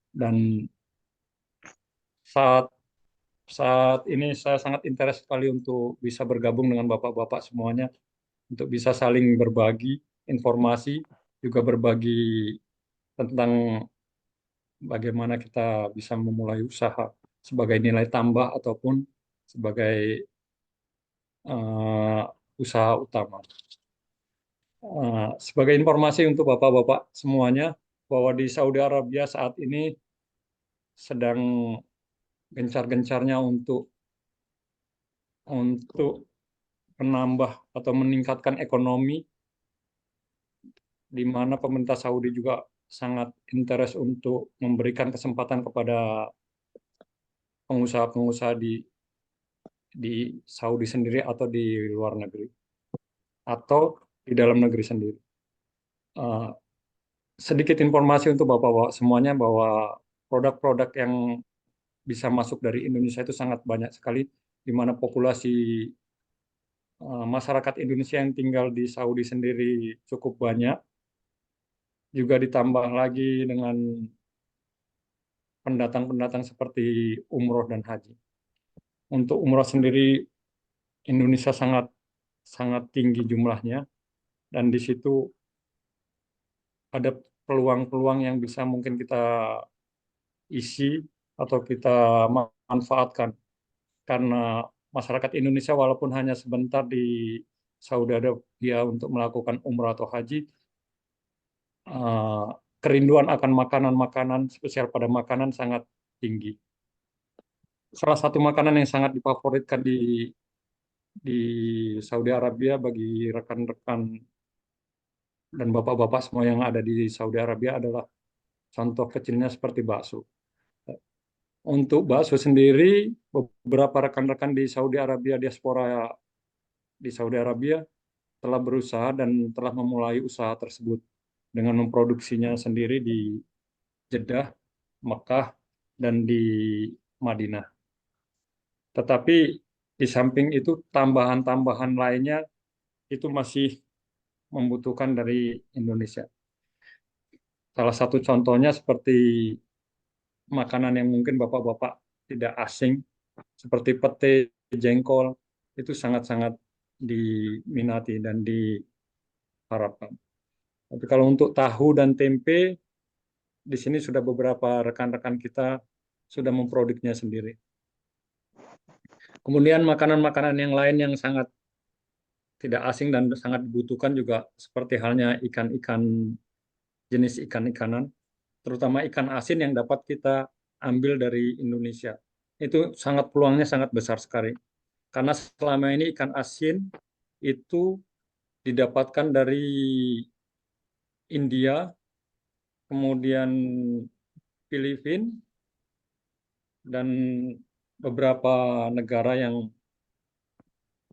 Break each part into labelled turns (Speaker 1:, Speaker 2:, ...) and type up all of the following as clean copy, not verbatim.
Speaker 1: Dan saat saat ini saya sangat interest sekali untuk bisa bergabung dengan bapak-bapak semuanya, untuk bisa saling berbagi informasi, juga berbagi tentang bagaimana kita bisa memulai usaha sebagai nilai tambah ataupun sebagai eh, usaha utama. Sebagai informasi untuk bapak-bapak semuanya, bahwa di Saudi Arabia saat ini sedang gencar-gencarnya untuk menambah atau meningkatkan ekonomi, di mana pemerintah Saudi juga sangat interest untuk memberikan kesempatan kepada pengusaha-pengusaha di Saudi sendiri atau di luar negeri atau di dalam negeri sendiri. Eh, Sedikit informasi untuk bapak-bapak semuanya bahwa produk-produk yang bisa masuk dari Indonesia itu sangat banyak sekali, di mana populasi masyarakat Indonesia yang tinggal di Saudi sendiri cukup banyak, juga ditambah lagi dengan pendatang-pendatang seperti umroh dan haji. Untuk umroh sendiri Indonesia sangat sangat tinggi jumlahnya, dan di situ ada peluang-peluang yang bisa mungkin kita isi atau kita manfaatkan, karena masyarakat Indonesia walaupun hanya sebentar di Saudi Arabia untuk melakukan umrah atau haji, eh, kerinduan akan makanan-makanan spesial pada makanan sangat tinggi. Salah satu makanan yang sangat difavoritkan di Saudi Arabia bagi rekan-rekan dan bapak-bapak semua yang ada di Saudi Arabia adalah contoh kecilnya seperti bakso. Untuk bakso sendiri, beberapa rekan-rekan di Saudi Arabia, diaspora di Saudi Arabia telah berusaha dan telah memulai usaha tersebut dengan memproduksinya sendiri di Jeddah, Mekah, dan di Madinah. Tetapi di samping itu tambahan-tambahan lainnya itu masih membutuhkan dari Indonesia. Salah satu contohnya seperti makanan yang mungkin bapak-bapak tidak asing, seperti pete, jengkol, itu sangat-sangat diminati dan diharapkan. Tapi kalau untuk tahu dan tempe, di sini sudah beberapa rekan-rekan kita sudah memproduksinya sendiri. Kemudian makanan-makanan yang lain yang sangat tidak asing dan sangat dibutuhkan juga seperti halnya ikan-ikan, jenis ikan-ikanan, terutama ikan asin yang dapat kita ambil dari Indonesia. Itu sangat peluangnya sangat besar sekali. Karena selama ini ikan asin itu didapatkan dari India, kemudian Filipina, dan beberapa negara yang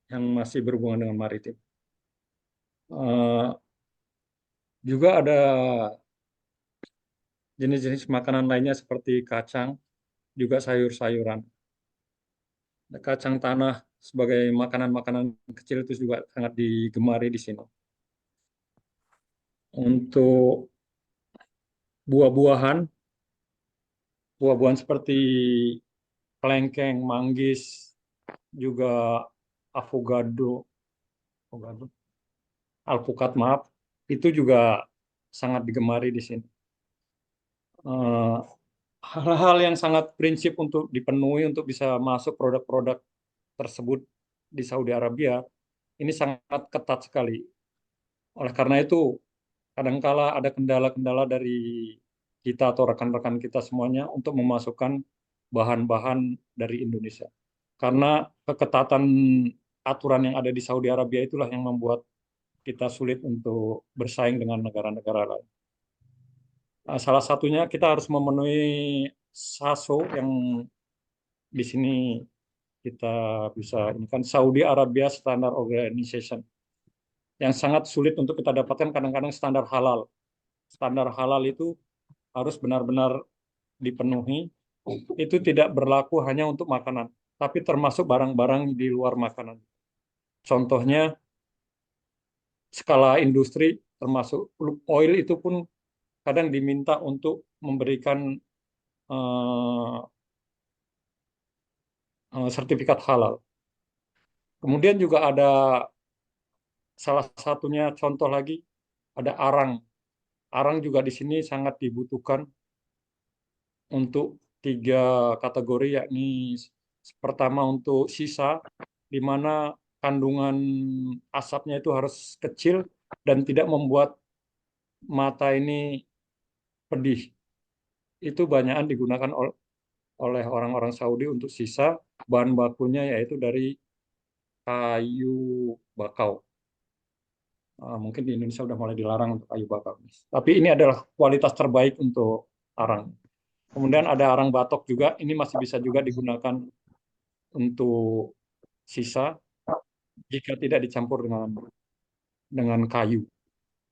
Speaker 1: masih berhubungan dengan maritim. Eh, Juga ada jenis-jenis makanan lainnya seperti kacang, juga sayur-sayuran. Kacang tanah sebagai makanan-makanan kecil itu juga sangat digemari di sini. Untuk buah-buahan, buah-buahan seperti kelengkeng, manggis, juga avocado, avocado, alpukat, maaf, itu juga sangat digemari di sini. Eh, Hal-hal yang sangat prinsip untuk dipenuhi untuk bisa masuk produk-produk tersebut di Saudi Arabia ini sangat ketat sekali. Oleh karena itu, kadangkala ada kendala-kendala dari kita atau rekan-rekan kita semuanya untuk memasukkan bahan-bahan dari Indonesia. Karena keketatan aturan yang ada di Saudi Arabia itulah yang membuat kita sulit untuk bersaing dengan negara-negara lain. Salah satunya kita harus memenuhi SASO yang di sini kita bisa ini kan Saudi Arabia Standard Organization, yang sangat sulit untuk kita dapatkan kadang-kadang standar halal. Standar halal itu harus benar-benar dipenuhi. Itu tidak berlaku hanya untuk makanan, tapi termasuk barang-barang di luar makanan. Contohnya skala industri, termasuk oil itu pun kadang diminta untuk memberikan eh, sertifikat halal. Kemudian juga ada salah satunya contoh lagi ada arang. Arang juga di sini sangat dibutuhkan untuk tiga kategori, yakni pertama untuk sisa, di mana kandungan asapnya itu harus kecil dan tidak membuat mata ini pedih. Itu banyakan digunakan oleh orang-orang Saudi untuk sisa. Bahan bakunya yaitu dari kayu bakau. Mungkin di Indonesia sudah mulai dilarang untuk kayu bakau. Tapi ini adalah kualitas terbaik untuk arang. Kemudian ada arang batok juga. Ini masih bisa juga digunakan untuk sisa jika tidak dicampur dengan kayu.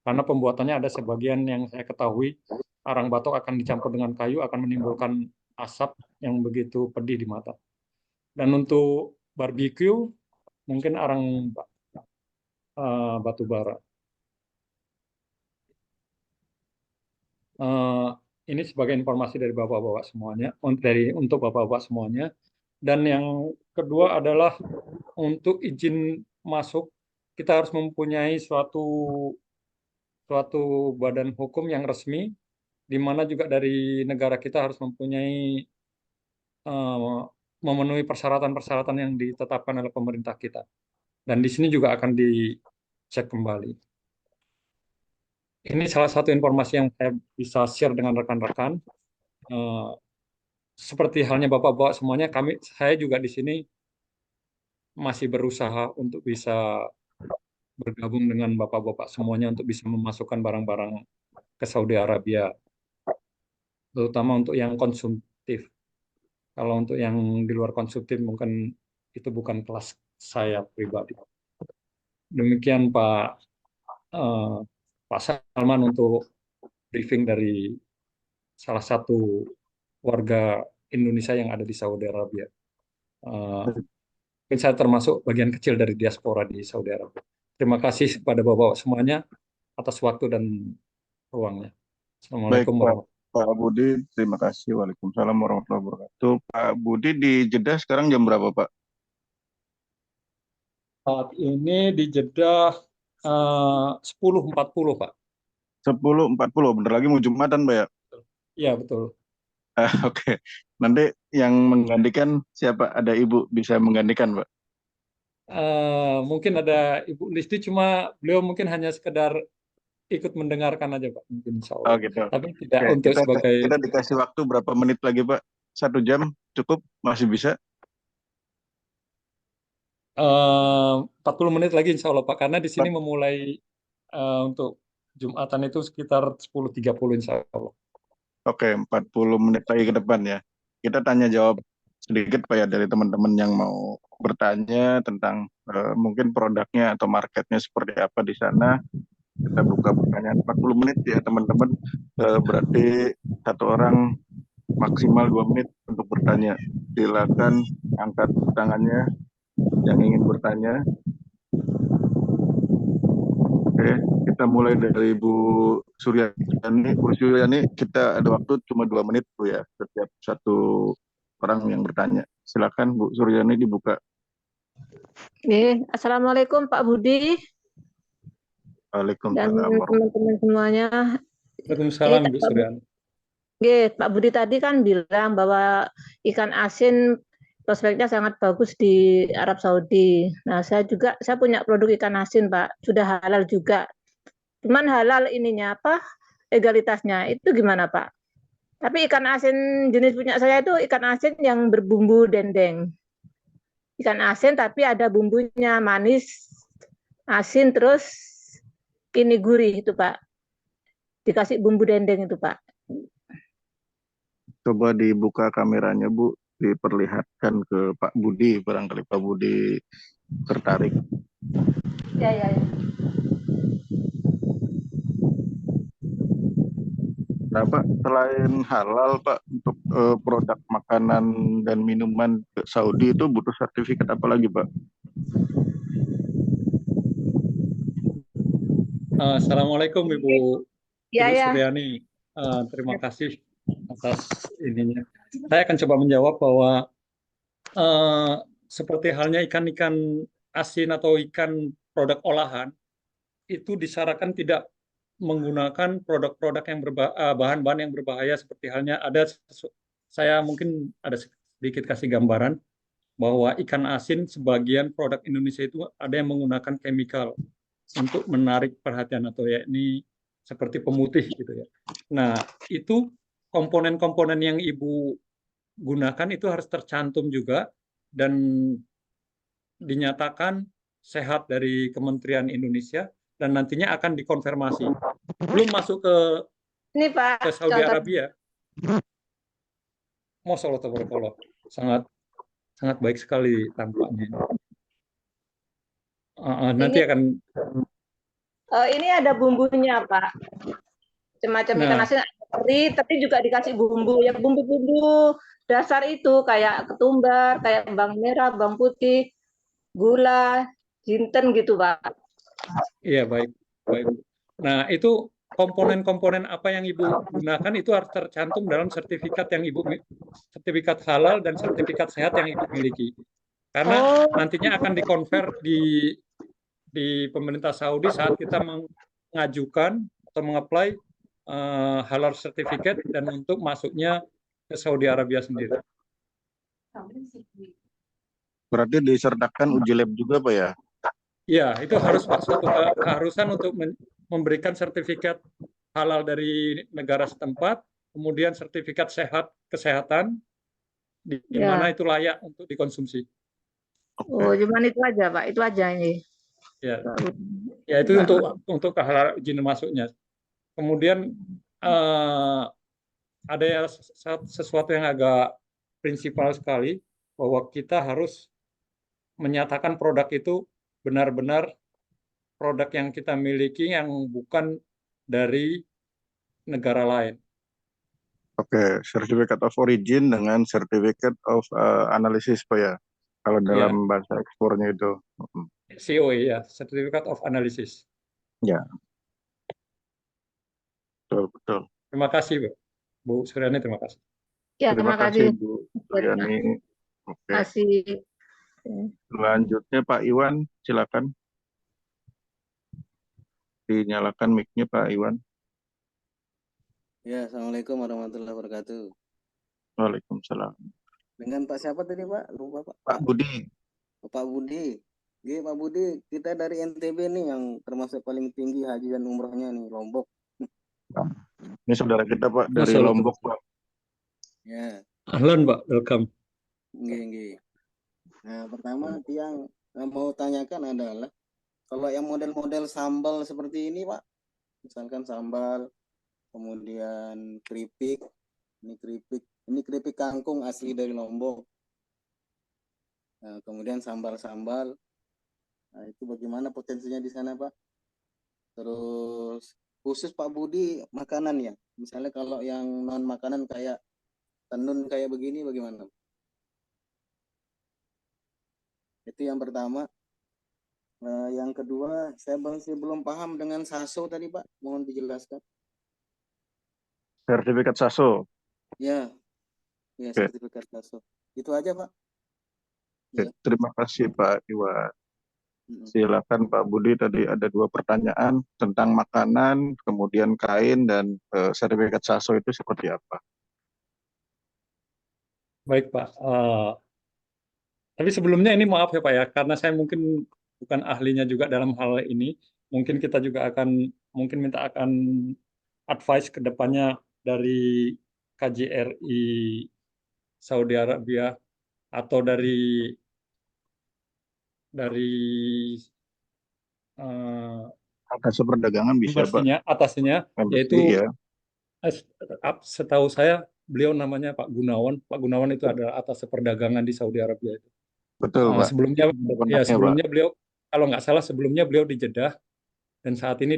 Speaker 1: Karena pembuatannya ada sebagian yang saya ketahui, arang batok akan dicampur dengan kayu akan menimbulkan asap yang begitu pedih di mata. Dan untuk barbecue mungkin arang batu bara. Eh, ini sebagai informasi dari bapak-bapak semuanya, untuk bapak-bapak semuanya. Dan yang kedua adalah untuk izin masuk kita harus mempunyai suatu suatu badan hukum yang resmi, di mana juga dari negara kita harus mempunyai eh, memenuhi persyaratan-persyaratan yang ditetapkan oleh pemerintah kita. Dan di sini juga akan dicek kembali. Ini salah satu informasi yang saya bisa share dengan rekan-rekan. Eh, Seperti halnya bapak-bapak semuanya, saya juga di sini masih berusaha untuk bisa bergabung dengan bapak-bapak semuanya untuk bisa memasukkan barang-barang ke Saudi Arabia, terutama untuk yang konsumtif. Kalau untuk yang di luar konsumtif mungkin itu bukan kelas saya pribadi. Demikian eh, Pak Salman untuk briefing dari salah satu warga Indonesia yang ada di Saudi Arabia. Eh, Mungkin saya termasuk bagian kecil dari diaspora di Saudi Arabia. Terima kasih kepada bapak-bapak semuanya atas waktu dan ruangnya.
Speaker 2: Baik,
Speaker 1: Assalamualaikum
Speaker 2: Pak.
Speaker 1: warahmatullahi
Speaker 2: Pak Budi, terima kasih. Waalaikumsalam warahmatullahi wabarakatuh. Pak Budi di Jeddah sekarang jam berapa, Pak?
Speaker 1: wabarakatuh. Saat ini di Jeddah 10.40, Pak.
Speaker 2: 10.40, bentar lagi mau Jumatan, Pak ya?
Speaker 1: Iya, betul.
Speaker 2: Oke. Nanti yang menggantikan siapa? Ada Ibu bisa menggantikan, Pak?
Speaker 1: Mungkin ada Ibu Listi, cuma beliau mungkin hanya sekedar ikut mendengarkan aja, Pak. Mungkin insya
Speaker 2: Oh
Speaker 1: Allah.
Speaker 2: gitu.
Speaker 1: Tapi tidak
Speaker 2: Oke,
Speaker 1: untuk
Speaker 2: kita
Speaker 1: sebagai
Speaker 2: kita dikasih waktu berapa menit lagi, Pak? 1 jam cukup? Masih bisa?
Speaker 1: 40 menit lagi insya Allah, Pak. Karena di sini memulai untuk Jumatan itu sekitar 10.30 insya Allah.
Speaker 2: Oke, 40 menit lagi ke depan ya. Kita tanya jawab sedikit Pak ya dari teman-teman yang mau bertanya tentang mungkin produknya atau marketnya seperti apa di sana. Kita buka pertanyaan 40 menit ya teman-teman. Berarti satu orang maksimal 2 menit untuk bertanya. Silakan angkat tangannya yang ingin bertanya. Oke, kita mulai dari Bu Suryani. Bu Suryani, kita ada waktu cuma 2 menit Bu ya, setiap satu orang yang bertanya. Silakan Bu Suryani dibuka.
Speaker 3: Assalamualaikum Pak Budi dan
Speaker 2: Waalaikumsalam warahmatullahi
Speaker 3: teman-teman semuanya.
Speaker 1: Waalaikumsalam, Ibu
Speaker 3: Pak Budi,
Speaker 1: Suryani.
Speaker 3: Pak Budi tadi kan bilang bahwa ikan asin prospeknya sangat bagus di Arab Saudi. Nah, saya punya produk ikan asin, Pak. Sudah halal juga. Cuman halal ininya apa? Legalitasnya itu gimana, Pak? Tapi ikan asin jenis punya saya itu ikan asin yang berbumbu dendeng. Ikan asin tapi ada bumbunya manis, asin terus ini gurih itu Pak. Dikasih bumbu dendeng itu Pak.
Speaker 2: Coba dibuka kameranya Bu, diperlihatkan ke Pak Budi, barangkali Pak Budi tertarik.
Speaker 3: Ya.
Speaker 2: Nah Pak, selain halal Pak, untuk produk makanan dan minuman ke Saudi itu butuh sertifikat apa lagi Pak?
Speaker 1: Assalamualaikum Ibu
Speaker 3: Ya.
Speaker 1: Suryani. Terima kasih atas ininya. Saya akan coba menjawab bahwa seperti halnya ikan-ikan asin atau ikan produk olahan itu disarankan tidak menggunakan produk-produk yang bahan-bahan yang berbahaya seperti halnya saya mungkin ada sedikit kasih gambaran bahwa ikan asin sebagian produk Indonesia itu ada yang menggunakan chemical untuk menarik perhatian atau yakni seperti pemutih gitu ya. Nah, itu komponen-komponen yang Ibu gunakan itu harus tercantum juga dan dinyatakan sehat dari Kementerian Indonesia dan nantinya akan dikonfirmasi. Belum masuk
Speaker 3: Ini Pak,
Speaker 1: ke Saudi
Speaker 3: contoh.
Speaker 1: Arabia. Masya Allah, tabarakallah. Sangat sangat baik sekali tampaknya. Nanti
Speaker 3: Ini
Speaker 1: akan.
Speaker 3: ini ada bumbunya Pak. Semacam ikan
Speaker 1: Nah,
Speaker 3: asin teri, tapi juga dikasih bumbu. Ya bumbu-bumbu dasar itu kayak ketumbar, kayak bawang merah, bawang putih, gula, jinten gitu Pak.
Speaker 1: iya baik, baik. Nah, itu komponen-komponen apa yang Ibu gunakan itu harus tercantum dalam sertifikat sertifikat halal dan sertifikat sehat yang Ibu miliki. Karena
Speaker 3: Oh,
Speaker 1: nantinya akan dikonvert di pemerintah Saudi saat kita mengajukan atau mengapply halal certificate dan untuk masuknya ke Saudi Arabia sendiri.
Speaker 2: Berarti disertakan uji lab juga Pak ya?
Speaker 1: Ya, itu harus Pak, suatu keharusan untuk memberikan sertifikat halal dari negara setempat, kemudian sertifikat kesehatan di mana
Speaker 3: ya.
Speaker 1: itu layak untuk dikonsumsi.
Speaker 3: Oh,
Speaker 2: Oke.
Speaker 3: cuman itu aja Pak, itu aja ini.
Speaker 1: Ya, ya itu untuk kehalal izin masuknya. Kemudian ada sesuatu yang agak prinsipal sekali bahwa kita harus menyatakan produk itu benar-benar produk yang kita miliki yang bukan dari negara lain.
Speaker 2: Oke, Certificate of Origin dengan Certificate of Analysis Pak ya? Kalau
Speaker 1: Ya,
Speaker 2: dalam bahasa ekspornya itu.
Speaker 1: COA ya, Certificate of Analysis.
Speaker 2: Ya, betul, betul.
Speaker 1: Terima kasih, Bu Suryani, terima kasih.
Speaker 3: Ya,
Speaker 2: Terima
Speaker 3: terima
Speaker 2: kasih
Speaker 3: kasih.
Speaker 2: Bu
Speaker 3: Terima
Speaker 2: Suryani. Oke,
Speaker 3: kasih.
Speaker 2: selanjutnya Pak Iwan, silakan dinyalakan mic-nya Pak Iwan.
Speaker 4: Ya, Assalamualaikum warahmatullahi wabarakatuh.
Speaker 2: Waalaikumsalam.
Speaker 4: Dengan Pak siapa tadi Pak? Lupa Pak.
Speaker 2: Pak Budi.
Speaker 4: Pak Budi. Oke, Pak Budi, kita dari NTB nih yang termasuk paling tinggi haji dan umrohnya nih, Lombok.
Speaker 2: Ini saudara kita Pak dari
Speaker 1: Masya Allah.
Speaker 2: Lombok Pak.
Speaker 4: Ya,
Speaker 1: Ahlan, Pak. Welcome.
Speaker 4: nggih. Nah, pertama yang mau tanyakan adalah kalau yang model-model sambal seperti ini Pak, misalkan sambal, kemudian keripik, ini keripik kangkung asli dari Lombok. Nah, kemudian sambal-sambal. Nah, itu bagaimana potensinya di sana, Pak? Terus khusus Pak Budi makanan ya. Misalnya kalau yang non makanan kayak tenun kayak begini bagaimana? Itu yang pertama. Yang kedua, saya masih belum paham dengan SASO tadi, Pak. Mohon dijelaskan.
Speaker 2: Sertifikat SASO.
Speaker 4: Ya,
Speaker 2: Oke.
Speaker 4: sertifikat SASO. Itu aja, Pak.
Speaker 2: Oke,
Speaker 4: Ya.
Speaker 2: terima kasih Pak Iwan. Silakan Pak Budi, tadi ada 2 pertanyaan tentang makanan, kemudian kain, dan sertifikat SASO itu seperti apa?
Speaker 1: Baik, Pak. Tapi sebelumnya ini maaf ya Pak ya, karena saya mungkin bukan ahlinya juga dalam hal ini. Mungkin kita juga mungkin minta advice ke depannya dari KJRI Saudi Arabia atau dari
Speaker 2: Atas perdagangan bisa Pak.
Speaker 1: atasnya,
Speaker 2: Embassy,
Speaker 1: yaitu
Speaker 2: ya.
Speaker 1: setahu saya beliau namanya Pak Gunawan. Pak Gunawan itu adalah atas perdagangan di Saudi Arabia itu.
Speaker 2: Betul Pak.
Speaker 1: Sebelumnya beliau, kalau nggak salah sebelumnya beliau di Jeddah dan saat ini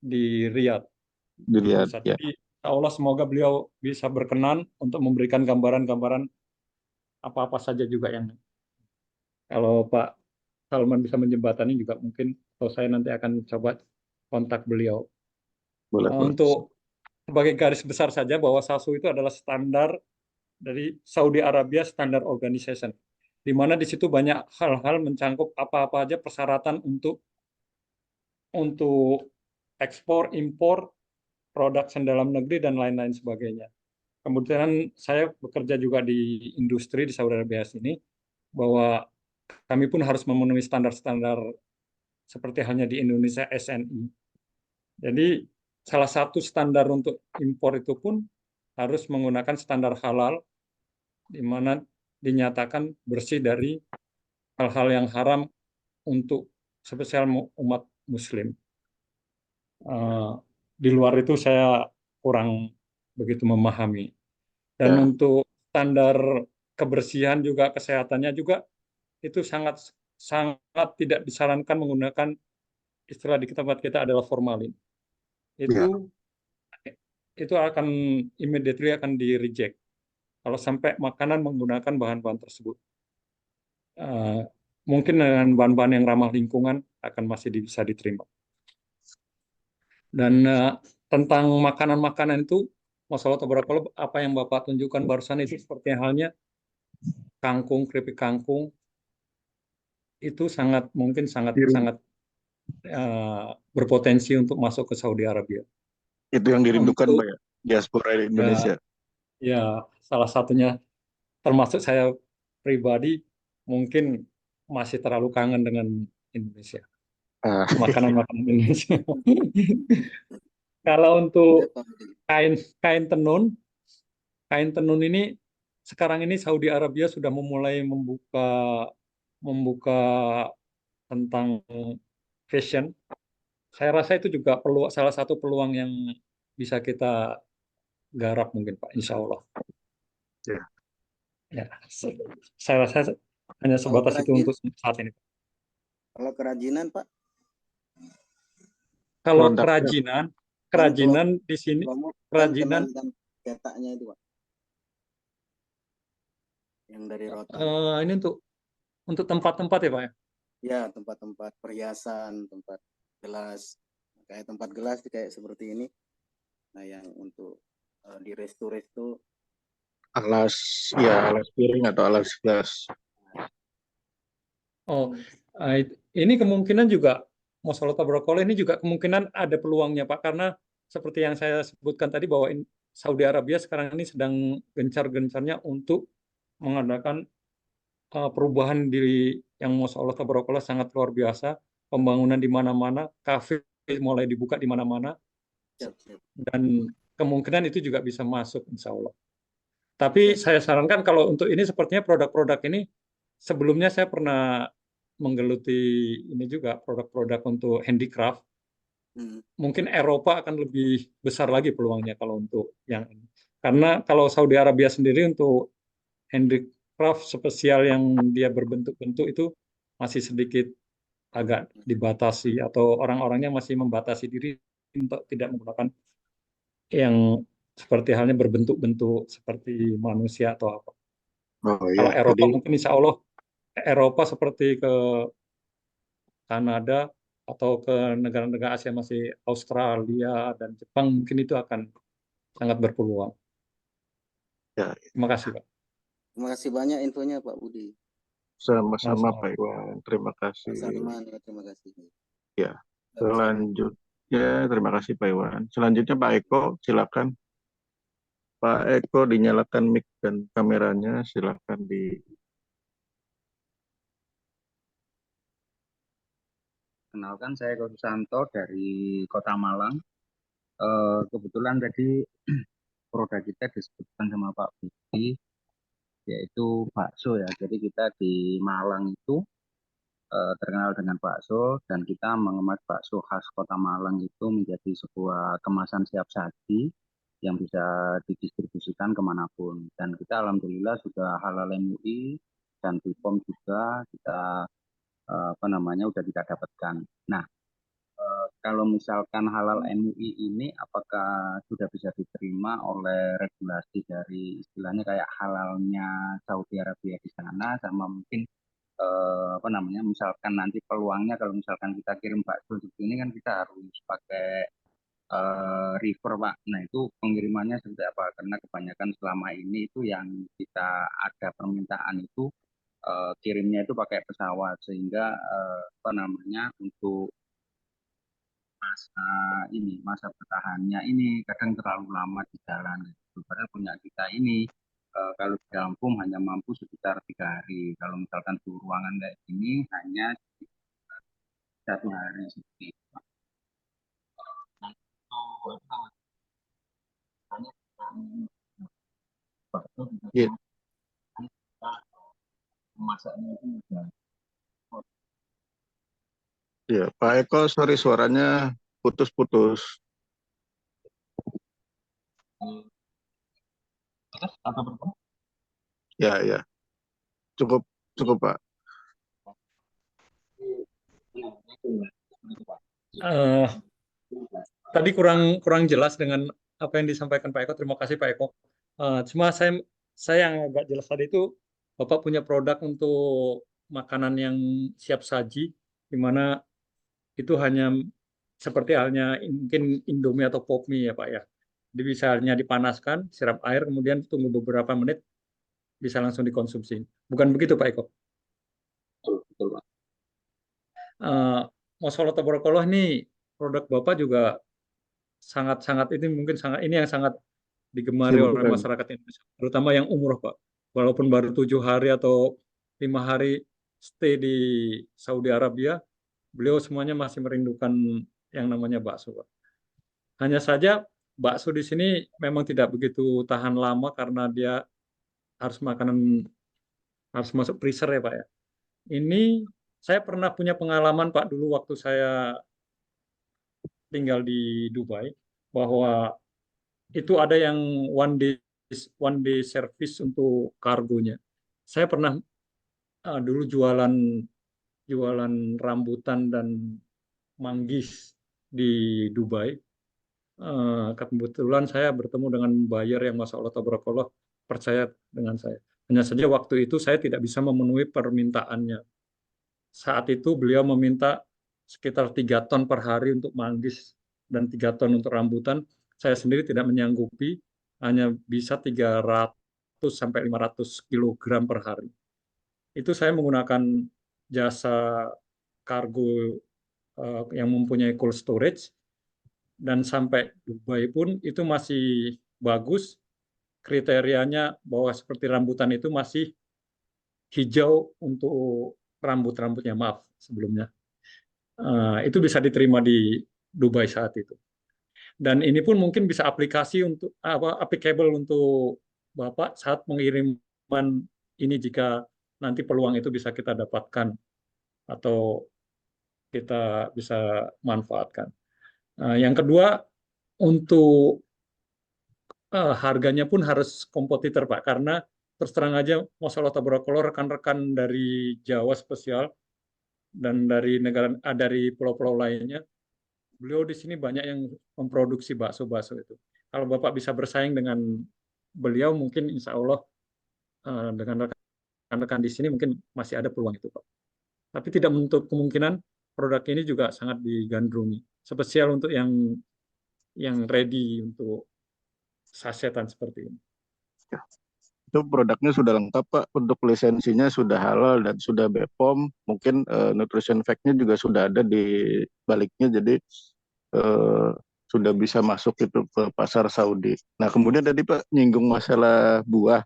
Speaker 1: di Riyadh.
Speaker 2: Dilihat ya.
Speaker 1: Jadi Allah semoga beliau bisa berkenan untuk memberikan gambaran-gambaran apa-apa saja juga yang kalau Pak Salman bisa menjembatani juga mungkin, atau saya nanti akan coba kontak beliau.
Speaker 2: Boleh.
Speaker 1: Untuk sebagai garis besar saja bahwa SASU itu adalah standar dari Saudi Arabia Standard Organization, di mana di situ banyak hal-hal mencangkup apa-apa aja persyaratan untuk ekspor, impor, production dalam negeri dan lain-lain sebagainya. Kemudian saya bekerja juga di industri di Saudi Arabia sini, bahwa kami pun harus memenuhi standar-standar seperti halnya di Indonesia SNI. Jadi salah satu standar untuk impor itu pun harus menggunakan standar halal, di mana dinyatakan bersih dari hal-hal yang haram untuk spesial umat Muslim. Di luar itu saya kurang begitu memahami. Dan
Speaker 2: Ya.
Speaker 1: untuk standar kebersihan juga kesehatannya juga itu sangat sangat tidak disarankan menggunakan istilah di tempat kita adalah formalin.
Speaker 2: Ya.
Speaker 1: Itu akan immediately akan di reject kalau sampai makanan menggunakan bahan-bahan tersebut. Mungkin dengan bahan-bahan yang ramah lingkungan akan masih bisa diterima. Dan tentang makanan-makanan itu, masalah tabarakallah, apa yang Bapak tunjukkan barusan itu seperti halnya kangkung, keripik kangkung, itu sangat mungkin sangat berpotensi untuk masuk ke Saudi Arabia.
Speaker 2: Itu yang dirindukan,
Speaker 1: Untuk
Speaker 2: Pak ya, diaspora di
Speaker 1: ya,
Speaker 2: Indonesia.
Speaker 1: ya salah satunya, termasuk saya pribadi mungkin masih terlalu kangen dengan Indonesia, makanan-makanan Indonesia. Kalau
Speaker 4: Ya,
Speaker 1: untuk
Speaker 4: Pak Budi.
Speaker 1: kain tenun ini sekarang ini Saudi Arabia sudah memulai membuka tentang fashion. Saya rasa itu juga salah satu peluang yang bisa kita garap mungkin Pak, insya Allah.
Speaker 2: Ya.
Speaker 1: Ya, saya rasa hanya
Speaker 4: Kalau
Speaker 1: sebatas itu untuk saat ini.
Speaker 4: kalau kerajinan Pak,
Speaker 1: Kalau
Speaker 2: Produknya.
Speaker 1: kerajinan di sini,
Speaker 4: promo kain
Speaker 1: kerajinan
Speaker 4: tenun dan cetaknya itu Pak, yang dari rotan.
Speaker 1: ini untuk tempat-tempat ya Pak ya.
Speaker 4: Ya, tempat-tempat perhiasan, tempat gelas, kayak tempat gelas kayak seperti ini. Nah, yang untuk di resto-resto.
Speaker 2: Alas piring atau alas gelas.
Speaker 1: Oh, ini kemungkinan juga masalah tabarakallah ini juga kemungkinan ada peluangnya Pak, karena seperti yang saya sebutkan tadi bahwa Saudi Arabia sekarang ini sedang gencar-gencarnya untuk mengadakan perubahan diri yang masya Allah tabarakallah sangat luar biasa, pembangunan di mana-mana, kafe mulai dibuka di mana-mana,
Speaker 4: Siap, siap.
Speaker 1: dan kemungkinan itu juga bisa masuk insya Allah. Tapi
Speaker 4: Siap.
Speaker 1: saya sarankan kalau untuk ini sepertinya produk-produk ini sebelumnya saya pernah menggeluti ini juga produk-produk untuk handicraft. Mungkin Eropa akan lebih besar lagi peluangnya kalau untuk yang ini. Karena kalau Saudi Arabia sendiri untuk handicraft spesial yang dia berbentuk-bentuk itu masih sedikit agak dibatasi, atau orang-orangnya masih membatasi diri untuk tidak menggunakan yang seperti halnya berbentuk-bentuk seperti manusia atau apa.
Speaker 2: Oh
Speaker 1: Kalau
Speaker 2: iya,
Speaker 1: Eropa
Speaker 2: jadi
Speaker 1: mungkin insya Allah Eropa seperti ke Kanada atau ke negara-negara Asia masih Australia dan Jepang mungkin itu akan sangat berpeluang.
Speaker 2: ya,
Speaker 1: Terima kasih Pak.
Speaker 4: Terima kasih banyak infonya Pak Budi.
Speaker 2: sama-sama
Speaker 1: Sama-sama.
Speaker 2: Pak Iwan. Terima kasih.
Speaker 4: Salman, ya, terima kasih.
Speaker 2: Ya, selanjutnya terima kasih Pak Iwan. Selanjutnya Pak Eko, silakan. Pak Eko dinyalakan mic dan kameranya, silakan di.
Speaker 5: Kenalkan, saya Eko Susanto dari Kota Malang. Kebetulan tadi produk kita disebutkan sama Pak Budi, yaitu bakso ya. Jadi kita di Malang itu terkenal dengan bakso, dan kita mengemas bakso khas Kota Malang itu menjadi sebuah kemasan siap saji yang bisa didistribusikan kemanapun. Dan kita alhamdulillah sudah halal MUI dan BPOM juga kita udah kita dapatkan. Nah, kalau misalkan halal MUI ini apakah sudah bisa diterima oleh regulasi dari istilahnya kayak halalnya Saudi Arabia di sana, sama mungkin misalkan nanti peluangnya kalau misalkan kita kirim bakso seperti ini kan kita harus pakai river Pak. Nah itu pengirimannya seperti apa? Karena kebanyakan selama ini itu yang kita ada permintaan itu kirimnya itu pakai pesawat sehingga apa namanya untuk masa masa bertahannya ini kadang terlalu lama di jalan gitu. Padahal punya kita ini kalau di Lampung hanya mampu sekitar 3 hari. Kalau misalkan suhu ruangan kayak gini hanya 1 hari seperti itu. Pak. Nah, itu hanya waktu
Speaker 2: Iya,
Speaker 5: kita memasaknya itu udah
Speaker 2: iya. Pak Eko, sorry suaranya putus-putus.
Speaker 5: terus atau berapa?
Speaker 2: Ya, ya. Cukup, cukup, Pak.
Speaker 1: Eh, tadi kurang jelas dengan apa yang disampaikan Pak Eko. Terima kasih Pak Eko. Cuma saya yang agak jelas tadi itu Bapak punya produk untuk makanan yang siap saji, di mana itu hanya seperti halnya mungkin Indomie atau Pop Mie ya Pak ya. Jadi bisa hanya dipanaskan, siram air, kemudian tunggu beberapa menit, bisa langsung dikonsumsi. Bukan begitu Pak Eko?
Speaker 5: Betul, betul Pak.
Speaker 1: Eh, Masalah tabarakallah ini produk Bapak juga sangat-sangat ini mungkin sangat ini yang sangat digemari oleh
Speaker 2: Dibutuhkan.
Speaker 1: masyarakat Indonesia, terutama yang umroh Pak. Walaupun baru 7 hari atau 5 hari stay di Saudi Arabia, beliau semuanya masih merindukan yang namanya bakso Pak. Hanya saja bakso di sini memang tidak begitu tahan lama karena dia harus makanan harus masuk freezer ya Pak ya. Ini saya pernah punya pengalaman Pak dulu waktu saya tinggal di Dubai bahwa itu ada yang one day service untuk kargonya. Saya pernah dulu jualan jualan rambutan dan manggis di Dubai. Kebetulan saya bertemu dengan buyer yang masya Allah tabarakallah percaya dengan saya. Hanya saja waktu itu saya tidak bisa memenuhi permintaannya. Saat itu beliau meminta sekitar 3 ton per hari untuk manggis dan 3 ton untuk rambutan. Saya sendiri tidak menyanggupi, hanya bisa 300 sampai 500 kilogram per hari. Itu saya menggunakan jasa kargo yang mempunyai cold storage, dan sampai Dubai pun itu masih bagus, kriterianya bahwa seperti rambutan itu masih hijau untuk rambut-rambutnya, maaf sebelumnya. Itu bisa diterima di Dubai saat itu. Dan ini pun mungkin bisa aplikasi untuk applicable untuk Bapak saat pengiriman ini jika nanti peluang itu bisa kita dapatkan atau kita bisa manfaatkan. Yang kedua, untuk harganya pun harus kompetitor Pak, karena terus terang aja masalah tabarakallah rekan-rekan dari Jawa spesial dan dari dari pulau-pulau lainnya, beliau di sini banyak yang memproduksi bakso-bakso itu. Kalau Bapak bisa bersaing dengan beliau, mungkin insya Allah dengan rekan-rekan di sini mungkin masih ada peluang itu Pak. Tapi tidak menutup kemungkinan produk ini juga sangat digandrungi. Spesial untuk yang ready untuk sasetan seperti ini.
Speaker 2: Itu produknya sudah lengkap Pak, untuk lisensinya sudah halal dan sudah BPOM, mungkin nutrition fact-nya juga sudah ada di baliknya, jadi sudah bisa masuk itu ke pasar Saudi. Nah kemudian tadi Pak nyinggung masalah buah,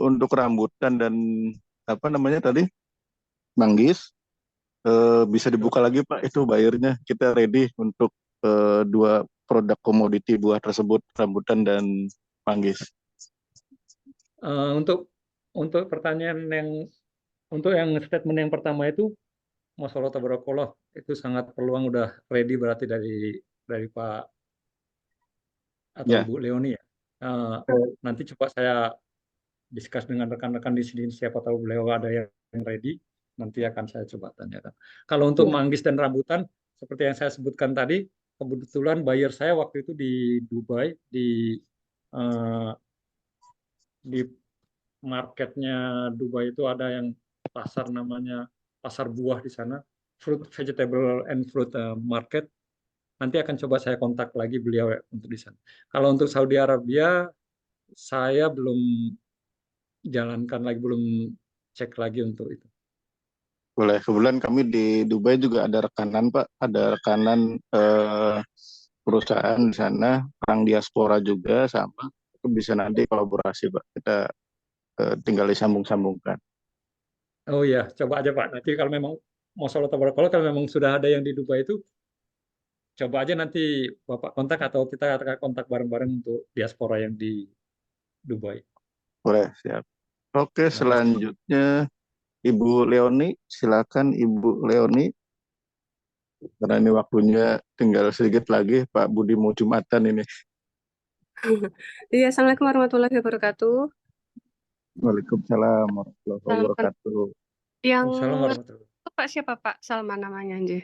Speaker 2: untuk rambutan dan apa namanya tadi manggis, bisa dibuka lagi Pak itu bayarnya, kita ready untuk dua produk komoditi buah tersebut, rambutan dan manggis.
Speaker 1: Untuk pertanyaan untuk yang statement yang pertama itu, masalah tabarakallah itu sangat peluang udah ready berarti dari Pak atau
Speaker 2: Ya,
Speaker 1: Ibu Leoni ya. Nanti coba saya discuss dengan rekan-rekan di sini, siapa tahu beliau ada yang ready, nanti akan saya coba tanyakan. Kalau untuk manggis dan rambutan, seperti yang saya sebutkan tadi, kebetulan buyer saya waktu itu di Dubai, eh, di marketnya Dubai itu ada yang pasar namanya pasar buah di sana, fruit, vegetable and fruit market. Nanti akan coba saya kontak lagi beliau ya, untuk di sana. Kalau untuk Saudi Arabia, saya belum jalankan lagi, belum cek lagi untuk itu.
Speaker 2: Boleh. Kebetulan kami di Dubai juga ada rekanan, Pak. Ada rekanan perusahaan di sana, orang diaspora juga sama. Itu bisa nanti kolaborasi, Pak. Kita tinggal disambung-sambungkan.
Speaker 1: Oh iya, coba aja Pak. Nanti kalau memang mau solo tabarakallah, kalau memang sudah ada yang di Dubai itu, coba aja nanti Bapak kontak atau kita kontak bareng-bareng untuk diaspora yang di Dubai.
Speaker 2: Boleh, siap. Oke,
Speaker 1: Terima kasih.
Speaker 2: selanjutnya Ibu Leoni. Silakan Ibu Leoni. Karena ini waktunya tinggal sedikit lagi, Pak Budi mau Jumatan ini.
Speaker 6: Iya, Assalamualaikum warahmatullahi wabarakatuh.
Speaker 2: Waalaikumsalam warahmatullahi
Speaker 6: Salam kenal.
Speaker 2: wabarakatuh.
Speaker 6: Yang
Speaker 1: Assalamualaikum warahmatullahi wabarakatuh.
Speaker 6: Pak siapa Pak Salma namanya Nji?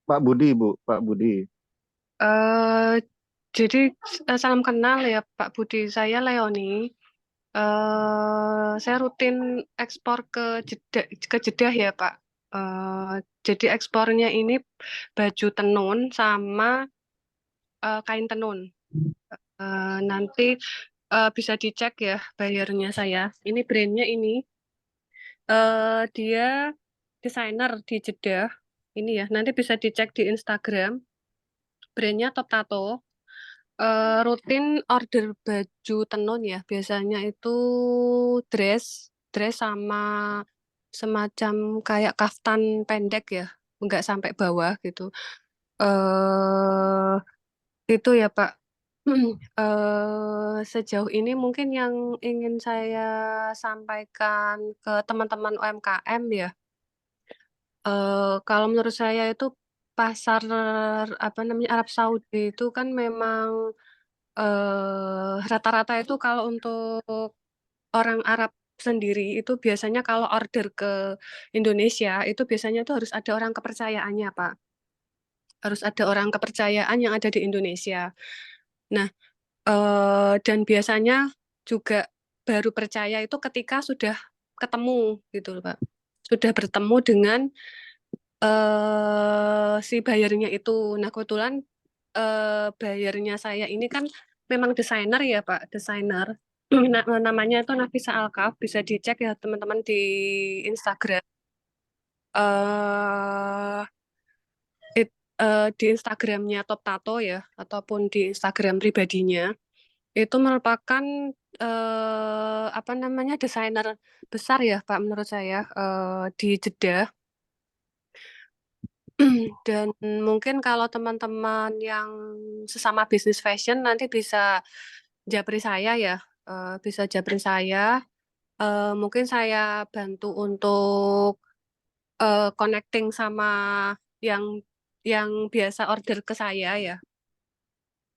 Speaker 2: Pak Budi, Bu. Pak Budi.
Speaker 6: Eh jadi salam kenal ya Pak Budi. Saya Leoni. Saya rutin ekspor ke Jeddah ya Pak. Jadi ekspornya ini baju tenun sama kain tenun. Nanti bisa dicek ya bayarnya saya. Ini brandnya ini. Dia desainer di Jeddah. Ini ya, nanti bisa dicek di Instagram. Brandnya Top Tato. Rutin order baju tenun ya. Biasanya itu dress sama semacam kayak kaftan pendek ya, nggak sampai bawah gitu. eh itu ya Pak. Sejauh ini mungkin yang ingin saya sampaikan ke teman-teman UMKM ya. Kalau menurut saya itu pasar apa namanya Arab Saudi itu kan memang rata-rata itu kalau untuk orang Arab sendiri itu biasanya kalau order ke Indonesia itu biasanya itu harus ada orang kepercayaannya Pak. Harus ada orang kepercayaan yang ada di Indonesia. Nah, dan biasanya juga baru percaya itu ketika sudah ketemu gitu loh Pak. Sudah bertemu dengan si bayarnya itu. Nah, kebetulan bayarnya saya ini kan memang desainer ya, Pak, desainer. Namanya itu Nafisa Alkaf, bisa dicek ya teman-teman di Instagram. eh di Instagramnya Top Tato ya, ataupun di Instagram pribadinya, itu merupakan apa namanya desainer besar ya, Pak, menurut saya di Jeddah. Dan mungkin kalau teman-teman yang sesama bisnis fashion nanti bisa japri saya ya, bisa japri saya. Mungkin saya bantu untuk connecting sama yang biasa order ke saya ya,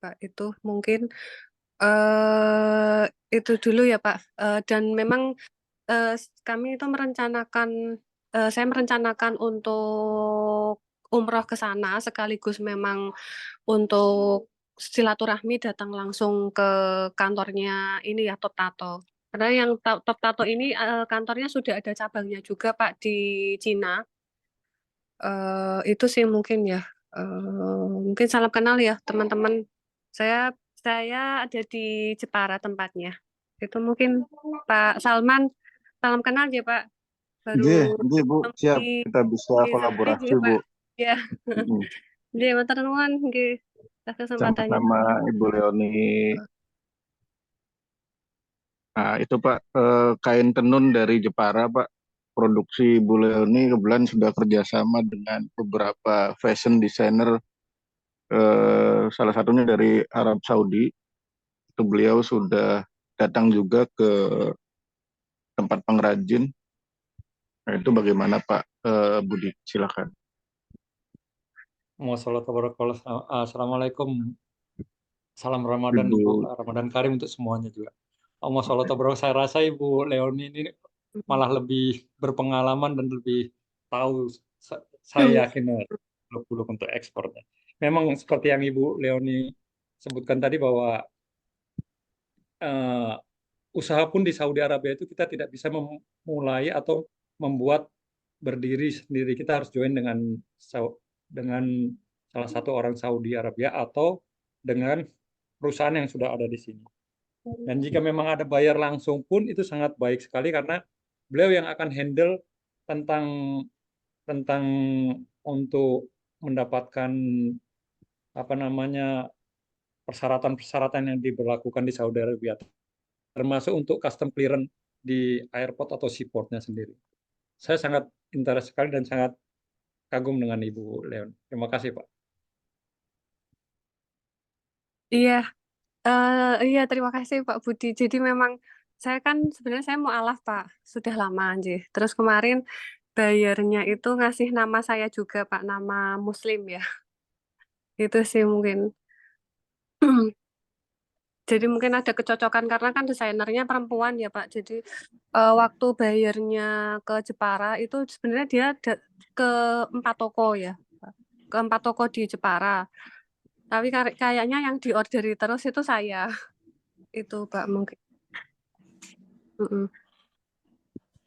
Speaker 6: Pak. Itu mungkin itu dulu ya, Pak. Dan memang kami itu saya merencanakan untuk umroh ke sana sekaligus memang untuk silaturahmi datang langsung ke kantornya ini ya Top Tato. Karena yang Top Tato ini kantornya sudah ada cabangnya juga Pak di Cina. Itu sih mungkin ya. Mungkin salam kenal ya teman-teman. Saya ada di Jepara tempatnya. Itu mungkin Pak Salman salam kenal ya Pak. Baru
Speaker 2: Nggih, Bu. Siap.
Speaker 6: di
Speaker 2: Kita bisa
Speaker 6: di Zaid
Speaker 2: kolaborasi,
Speaker 6: ya
Speaker 2: Bu.
Speaker 6: Pak. Ya.
Speaker 2: Mm.
Speaker 6: Nggih, matur nuwun nggih atas kesempatannya.
Speaker 2: Sama-sama, Ibu Leoni. Nah, itu Pak, kain tenun dari Jepara, Pak. Produksi Ibu Leoni kebetulan sudah kerjasama dengan beberapa fashion designer, salah satunya dari Arab Saudi. Itu beliau sudah datang juga ke tempat pengrajin. Nah, itu bagaimana Pak Budi? Silakan.
Speaker 1: Assalamualaikum. Salam Ramadan,
Speaker 2: Ibu.
Speaker 1: Ibu. Ramadan Karim untuk semuanya juga. Saya rasa Ibu Leoni ini malah lebih berpengalaman dan lebih tahu. Saya yakin Bulog untuk ekspornya. Memang seperti yang Ibu Leoni sebutkan tadi bahwa usaha pun di Saudi Arabia itu kita tidak bisa memulai atau membuat berdiri sendiri. Kita harus join dengan salah satu orang Saudi Arabia atau dengan perusahaan yang sudah ada di sini. Dan jika memang ada bayar langsung pun itu sangat baik sekali karena beliau yang akan handle tentang tentang untuk mendapatkan apa namanya persyaratan-persyaratan yang diberlakukan di Saudi Arabia, termasuk untuk custom clearance di airport atau seaportnya sendiri. Saya sangat interest sekali dan sangat kagum dengan Ibu Leon. Terima kasih, Pak.
Speaker 6: Iya, iya terima kasih Pak Budi. Jadi memang saya kan sebenarnya saya mau alaf Pak, sudah lama anjir. Terus kemarin bayarnya itu ngasih nama saya juga Pak, nama Muslim ya. Itu sih mungkin. Jadi mungkin ada kecocokan karena kan desainernya perempuan ya Pak. Jadi waktu bayarnya ke Jepara itu sebenarnya dia ke 4 toko ya, Pak. Ke 4 toko di Jepara. Tapi kayaknya yang diorderi terus itu saya. Itu Pak mungkin.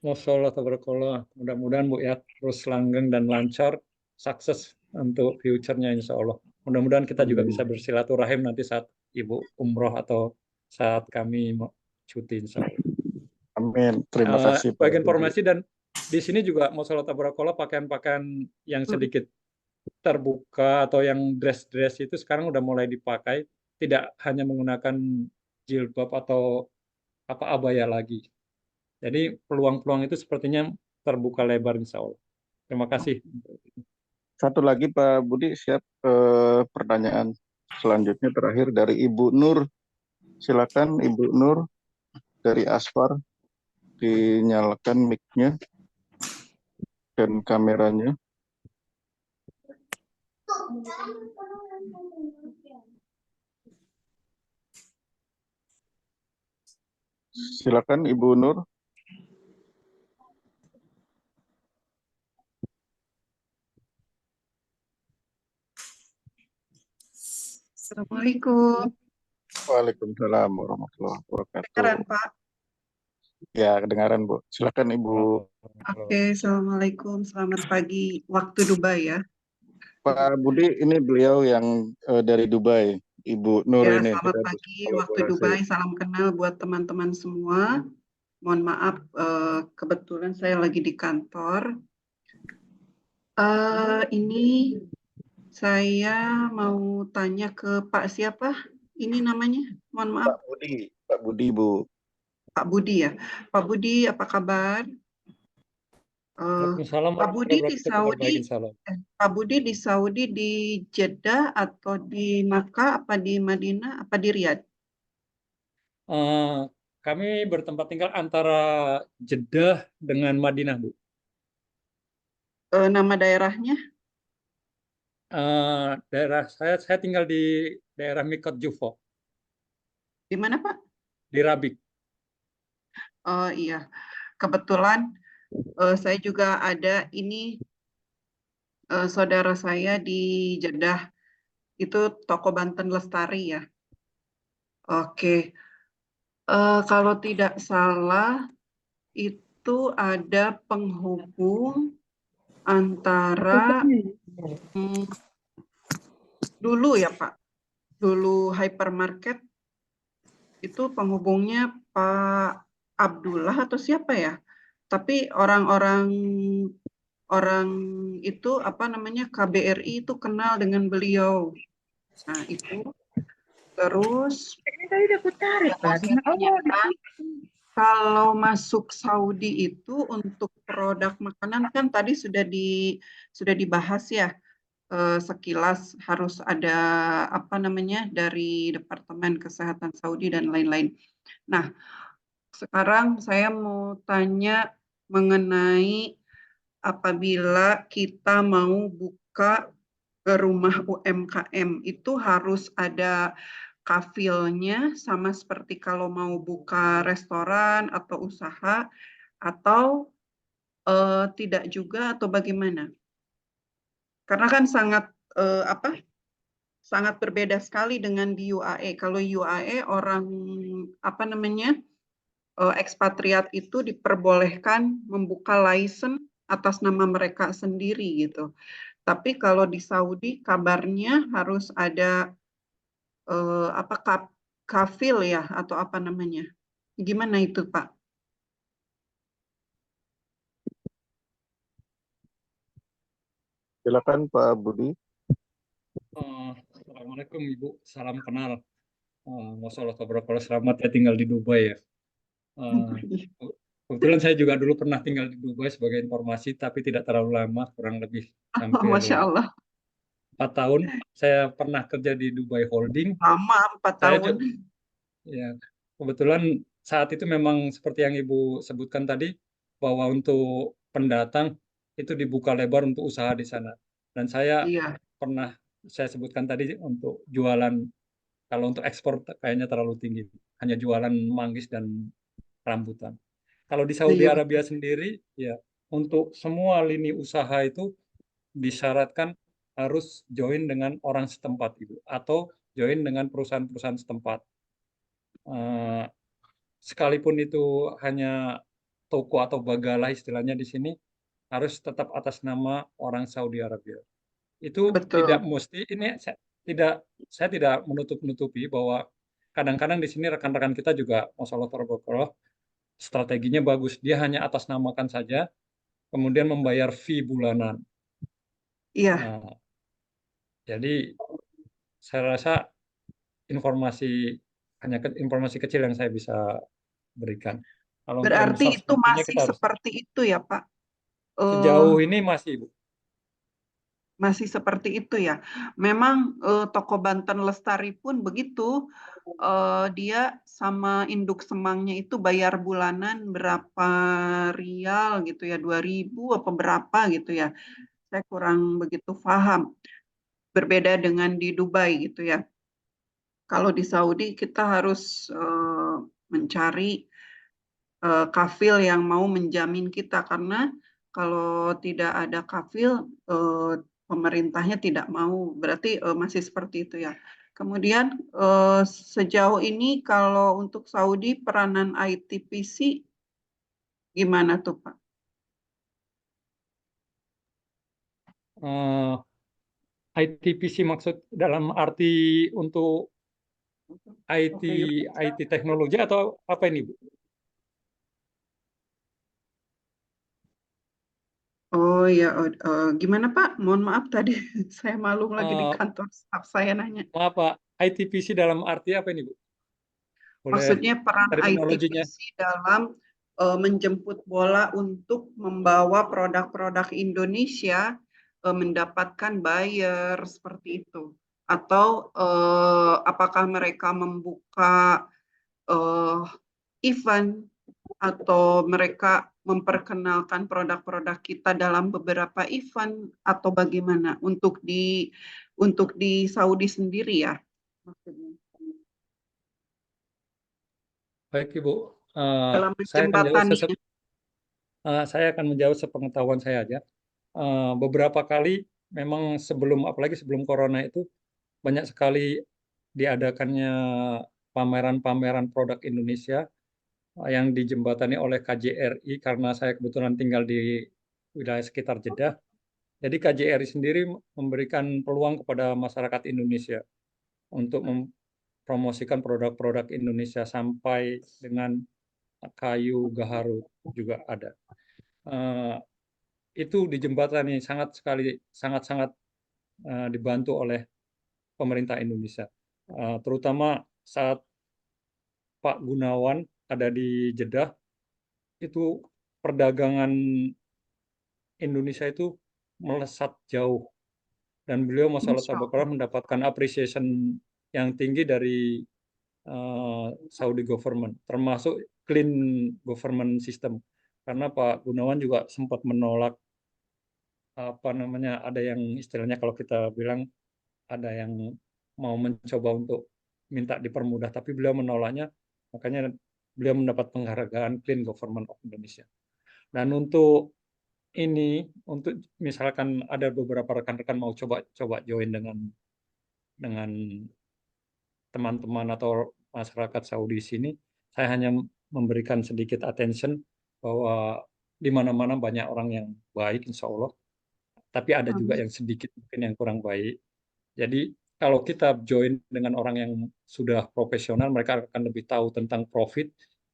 Speaker 1: Masya Allah, tabarakallah. Mudah-mudahan Bu ya terus langgeng dan lancar, sukses untuk future-nya insya Allah. Mudah-mudahan kita juga bisa bersilaturahim nanti saat Ibu umroh atau saat kami mau cuti insya Allah.
Speaker 2: Amin. Terima kasih Pak
Speaker 1: Bagi
Speaker 2: Budi.
Speaker 1: informasi dan di sini juga masalah tabarakallah pakaian-pakaian yang sedikit terbuka atau yang dress-dress itu sekarang udah mulai dipakai, tidak hanya menggunakan jilbab atau abaya lagi. Jadi peluang-peluang itu sepertinya terbuka lebar insya Allah. Terima kasih.
Speaker 2: Satu lagi Pak Budi, siap pertanyaan selanjutnya terakhir dari Ibu Nur. Silakan Ibu Nur dari Asfar, dinyalakan mic-nya dan kameranya. Silakan Ibu Nur.
Speaker 7: Assalamualaikum.
Speaker 2: Waalaikumsalam warahmatullahi wabarakatuh.
Speaker 7: Kedengaran, Pak?
Speaker 2: Ya, kedengaran Bu. Silakan Ibu.
Speaker 7: Oke, Assalamualaikum. Selamat pagi waktu Dubai ya.
Speaker 2: Pak Budi, ini beliau yang dari Dubai, Ibu Nur
Speaker 7: Ya,
Speaker 2: ini.
Speaker 7: selamat pagi waktu Dubai. Salam kenal buat teman-teman semua. Mohon maaf, kebetulan saya lagi di kantor. Ini saya mau tanya ke Pak siapa? Ini namanya? Mohon maaf.
Speaker 2: Pak Budi. Pak Budi, Bu.
Speaker 7: Pak Budi ya. Pak Budi, apa kabar? Pak Budi di Saudi, Pak Budi di Saudi di Jeddah atau di Makkah, apa di Madinah, apa di Riyadh?
Speaker 1: Kami bertempat tinggal antara Jeddah dengan Madinah, Bu.
Speaker 7: Nama daerahnya?
Speaker 1: Daerah saya tinggal di daerah Mikot Jufo.
Speaker 7: Di mana Pak?
Speaker 1: Di Rabik.
Speaker 7: Oh iya, kebetulan saya juga ada ini saudara saya di Jeddah, itu toko Banten Lestari ya. Oke, kalau tidak salah itu ada penghubung antara dulu ya Pak, dulu hypermarket itu penghubungnya Pak Abdullah atau siapa ya? Tapi orang-orang itu apa namanya KBRI itu kenal dengan beliau. Nah itu terus kalau masuk Saudi itu untuk produk makanan kan tadi sudah dibahas ya, sekilas harus ada apa namanya dari Departemen Kesehatan Saudi dan lain-lain. Nah, sekarang saya mau tanya mengenai apabila kita mau buka ke rumah UMKM itu harus ada kafilnya sama seperti kalau mau buka restoran atau usaha atau tidak juga atau bagaimana? Karena kan sangat sangat berbeda sekali dengan di UAE. Kalau UAE orang apa namanya ekspatriat itu diperbolehkan membuka license atas nama mereka sendiri gitu. Tapi kalau di Saudi kabarnya harus ada apa kafil ya atau apa namanya? Gimana itu, Pak?
Speaker 2: Silakan Pak Budi.
Speaker 1: Assalamualaikum Ibu, salam kenal. Masya Allah, selamat ya tinggal di Dubai ya. Kebetulan saya juga dulu pernah tinggal di Dubai sebagai informasi, tapi tidak terlalu lama, kurang lebih hampir
Speaker 7: Masya Allah,
Speaker 1: 4 tahun. Saya pernah kerja di Dubai Holding.
Speaker 7: lama 4
Speaker 1: Saya
Speaker 7: tahun.
Speaker 1: ya, kebetulan saat itu memang seperti yang Ibu sebutkan tadi, bahwa untuk pendatang itu dibuka lebar untuk usaha di sana. Dan saya
Speaker 7: Iya,
Speaker 1: pernah saya sebutkan tadi untuk jualan, kalau untuk ekspor kayaknya terlalu tinggi, hanya jualan manggis dan rambutan. Kalau di Saudi
Speaker 7: iya.
Speaker 1: Arabia sendiri, ya untuk semua lini usaha itu disyaratkan harus join dengan orang setempat itu, atau join dengan perusahaan-perusahaan setempat. Sekalipun itu hanya toko atau bagalah istilahnya di sini, harus tetap atas nama orang Saudi Arabia. Itu tidak
Speaker 7: Betul.
Speaker 1: mesti, ini saya tidak menutup-nutupi bahwa kadang-kadang di sini rekan-rekan kita juga, Masya Allah, tabarakallah, strateginya bagus. Dia hanya atas namakan saja, kemudian membayar fee bulanan.
Speaker 7: Iya.
Speaker 1: Nah, jadi saya rasa informasi kecil yang saya bisa berikan. Kalau untuk yang
Speaker 7: Berarti
Speaker 1: besar
Speaker 7: itu
Speaker 1: semestinya
Speaker 7: masih
Speaker 1: kita harus,
Speaker 7: seperti itu ya, Pak?
Speaker 1: sejauh ini masih, Bu.
Speaker 7: Masih seperti itu ya. Memang toko Banten Lestari pun begitu. Dia sama induk semangnya itu bayar bulanan berapa rial gitu ya, 2.000 apa berapa gitu ya. Saya kurang begitu paham. Berbeda dengan di Dubai gitu ya. Kalau di Saudi kita harus mencari kafil yang mau menjamin kita, karena kalau tidak ada kafil pemerintahnya tidak mau, berarti masih seperti itu ya. Kemudian sejauh ini kalau untuk Saudi peranan ITPC gimana tuh, Pak?
Speaker 1: ITPC maksud dalam arti untuk IT
Speaker 7: Oke, yuk.
Speaker 1: IT teknologi atau apa ini, Bu?
Speaker 7: Oh ya, gimana Pak? Mohon maaf tadi saya malu lagi di
Speaker 1: Eh,
Speaker 7: kantor staff saya nanya.
Speaker 1: Maaf Pak, ITPC dalam arti apa ini, Bu? Boleh
Speaker 7: Maksudnya peran
Speaker 1: terminologinya?
Speaker 7: ITPC dalam menjemput bola untuk membawa produk-produk Indonesia mendapatkan buyer seperti itu. Atau apakah mereka membuka event atau mereka memperkenalkan produk-produk kita dalam beberapa event atau bagaimana untuk di Saudi sendiri ya maksudnya.
Speaker 1: Baik Ibu,
Speaker 7: Dalam
Speaker 1: saya akan
Speaker 7: menjembataninya.
Speaker 1: saya akan menjawab sepengetahuan saya aja. Beberapa kali memang apalagi sebelum corona itu banyak sekali diadakannya pameran-pameran produk Indonesia yang dijembatani oleh KJRI, karena saya kebetulan tinggal di wilayah sekitar Jeddah. Jadi KJRI sendiri memberikan peluang kepada masyarakat Indonesia untuk mempromosikan produk-produk Indonesia sampai dengan kayu gaharu juga ada. Itu dijembatani sangat-sangat dibantu oleh pemerintah Indonesia. Terutama saat Pak Gunawan ada di Jeddah, itu perdagangan Indonesia itu melesat jauh, dan beliau masalah
Speaker 7: Insya Allah.
Speaker 1: tabarakallah mendapatkan appreciation yang tinggi dari Saudi government, termasuk clean government system, karena Pak Gunawan juga sempat menolak ada yang istilahnya kalau kita bilang ada yang mau mencoba untuk minta dipermudah, tapi beliau menolaknya, makanya beliau mendapat penghargaan Clean Government of Indonesia. Dan untuk misalkan ada beberapa rekan-rekan mau coba join dengan teman-teman atau masyarakat Saudi sini, saya hanya memberikan sedikit attention bahwa di mana-mana banyak orang yang baik, insya Allah. tapi ada juga yang sedikit mungkin yang kurang baik. Jadi kalau kita join dengan orang yang sudah profesional, mereka akan lebih tahu tentang profit.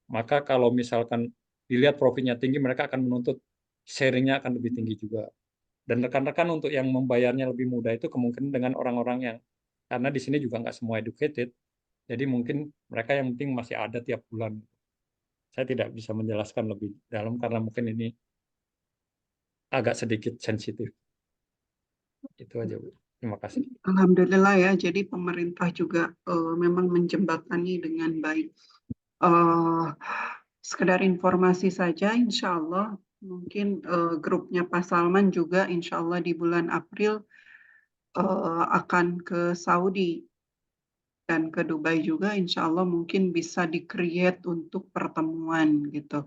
Speaker 1: Maka kalau misalkan dilihat profitnya tinggi, mereka akan menuntut sharingnya akan lebih tinggi juga. Dan rekan-rekan untuk yang membayarnya lebih mudah itu kemungkinan dengan orang-orang yang, karena di sini juga nggak semua educated, jadi mungkin mereka yang penting masih ada tiap bulan. Saya tidak bisa menjelaskan lebih dalam karena mungkin ini agak sedikit sensitif. Itu aja, Bu. Terima kasih.
Speaker 7: Alhamdulillah ya, jadi pemerintah juga memang menjembatani dengan baik. Sekedar informasi saja, insya Allah mungkin grupnya Pak Salman juga insya Allah di bulan April akan ke Saudi dan ke Dubai juga, insya Allah mungkin bisa di-create untuk pertemuan gitu.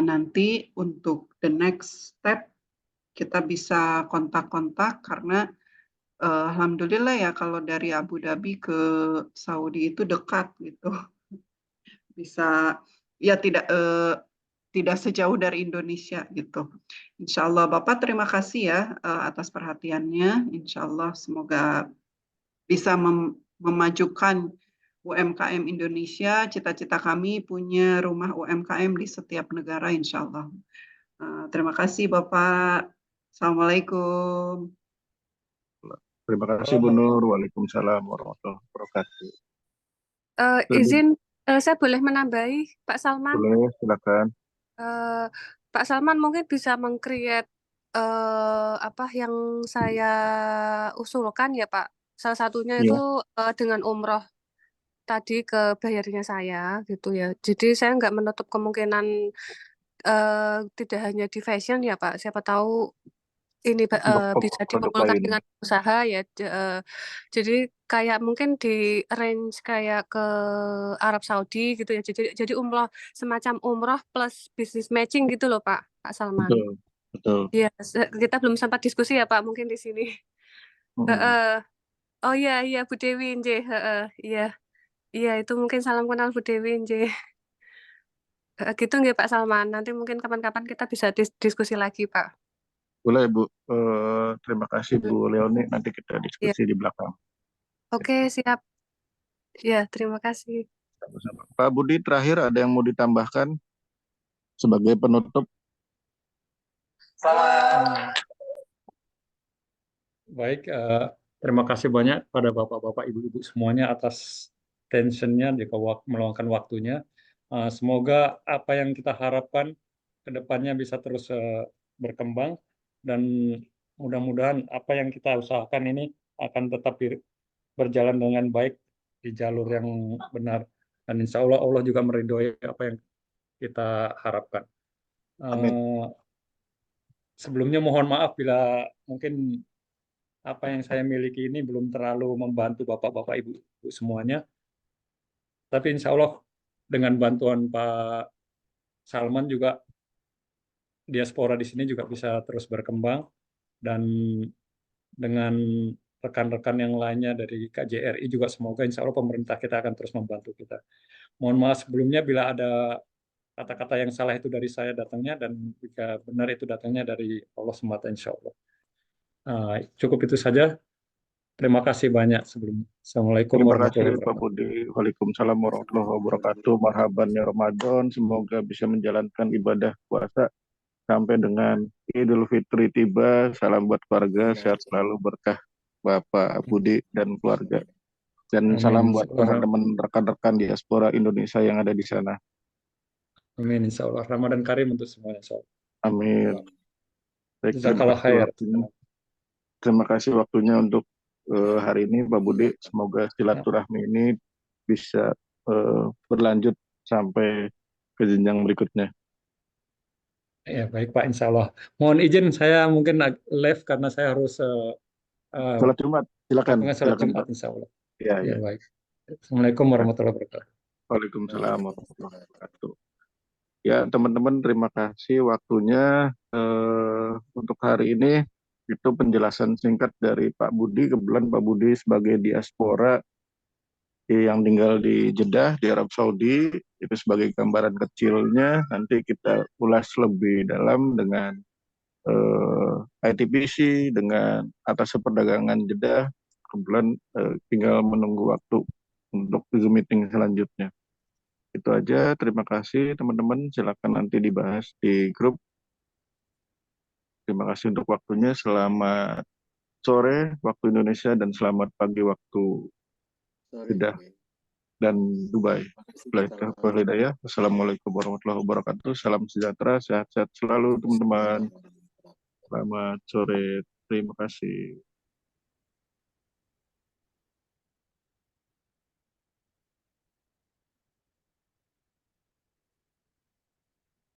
Speaker 7: Nanti untuk the next step kita bisa kontak-kontak karena alhamdulillah ya kalau dari Abu Dhabi ke Saudi itu dekat gitu. Bisa ya tidak sejauh dari Indonesia gitu. Insya Allah Bapak terima kasih ya atas perhatiannya. Insya Allah semoga bisa memajukan UMKM Indonesia. Cita-cita kami punya rumah UMKM di setiap negara insya Allah. Terima kasih Bapak. Assalamualaikum.
Speaker 2: Terima kasih Bu Nur. Waalaikumsalam warahmatullahi wabarakatuh.
Speaker 6: Izin, saya boleh menambahi Pak Salman?
Speaker 2: Boleh, silakan.
Speaker 6: Pak Salman mungkin bisa meng-create apa yang saya usulkan ya Pak. Salah satunya
Speaker 2: Iya.
Speaker 6: itu dengan umroh tadi ke bayarnya saya gitu ya. Jadi saya nggak menutup kemungkinan tidak hanya di fashion ya Pak. Siapa tahu ini bisa
Speaker 2: Produk
Speaker 6: dikumpulkan
Speaker 2: lain.
Speaker 6: dengan usaha ya. Jadi kayak mungkin di range kayak ke Arab Saudi gitu ya. Jadi umroh semacam umroh plus business matching gitu loh Pak Salman.
Speaker 2: Betul, betul.
Speaker 6: Iya, kita belum sempat diskusi ya Pak mungkin di sini. Oh iya iya Bu Dewi nje. Iya. Iya itu mungkin salam kenal Bu Dewi nje. Gitu nggih Pak Salman. Nanti mungkin kapan-kapan kita bisa diskusi lagi Pak.
Speaker 2: Boleh Bu. Terima kasih Bu Leoni. Nanti kita diskusi di belakang.
Speaker 6: Oke, siap. Ya, terima kasih.
Speaker 2: Sama-sama. Pak Budi, terakhir ada yang mau ditambahkan sebagai penutup?
Speaker 1: Baik, terima kasih banyak pada Bapak-Bapak, Ibu-Ibu semuanya atas tensionnya di meluangkan waktunya. Semoga apa yang kita harapkan ke depannya bisa terus berkembang dan mudah-mudahan apa yang kita usahakan ini akan tetap berjalan dengan baik di jalur yang benar. Dan insya Allah Allah juga meridhoi apa yang kita harapkan. Sebelumnya mohon maaf bila mungkin apa yang saya miliki ini belum terlalu membantu Bapak-Bapak Ibu semuanya. Tapi insya Allah dengan bantuan Pak Salman juga diaspora di sini juga bisa terus berkembang dan dengan rekan-rekan yang lainnya dari KJRI juga semoga insya Allah pemerintah kita akan terus membantu kita. Mohon maaf sebelumnya bila ada kata-kata yang salah itu dari saya datangnya dan jika benar itu datangnya dari Allah semata insya Allah. Cukup itu saja. Terima kasih banyak sebelumnya. Assalamualaikum
Speaker 2: Terima
Speaker 1: warahmatullahi
Speaker 2: kasih Pak
Speaker 1: wabarakatuh.
Speaker 2: Budi. Waalaikumsalam warahmatullahi wabarakatuh. Marhaban ya Ramadan. Semoga bisa menjalankan ibadah puasa sampai dengan Idul Fitri tiba. Salam buat keluarga, sehat selalu, berkah Bapak Budi dan keluarga. Dan salam buat teman-teman rekan-rekan diaspora Indonesia yang ada di sana.
Speaker 1: Amin, insya Allah. Ramadan Karim untuk semuanya.
Speaker 2: Amin. Baik,
Speaker 1: terima
Speaker 2: kasih waktunya untuk hari ini Pak Budi. Semoga silaturahmi ini bisa berlanjut sampai ke jenjang berikutnya.
Speaker 1: Ya baik Pak, insya Allah. Mohon izin saya mungkin live karena saya harus
Speaker 2: sholat Jumat. Silakan.
Speaker 1: Sholat Jumat insya Allah.
Speaker 2: Ya.
Speaker 1: Baik. Assalamualaikum warahmatullahi wabarakatuh.
Speaker 2: Waalaikumsalam warahmatullahi wabarakatuh. Ya teman-teman, terima kasih waktunya untuk hari ini. Itu penjelasan singkat dari Pak Budi. Kebetulan Pak Budi sebagai diaspora yang tinggal di Jeddah di Arab Saudi, itu sebagai gambaran kecilnya. Nanti kita ulas lebih dalam dengan ITPC dengan atas perdagangan Jeddah. Kebetulan tinggal menunggu waktu untuk Zoom meeting selanjutnya. Itu aja, terima kasih teman-teman. Silakan nanti dibahas di grup. Terima kasih untuk waktunya. Selamat sore waktu Indonesia dan selamat pagi waktu
Speaker 4: Sorry,
Speaker 2: Jeddah
Speaker 4: Pak.
Speaker 2: dan Dubai.
Speaker 4: Terima kasih.
Speaker 2: Assalamualaikum warahmatullahi wabarakatuh. Salam sejahtera, sehat-sehat selalu teman-teman.
Speaker 4: Waalaikumsalam.
Speaker 2: Selamat sore. Terima kasih.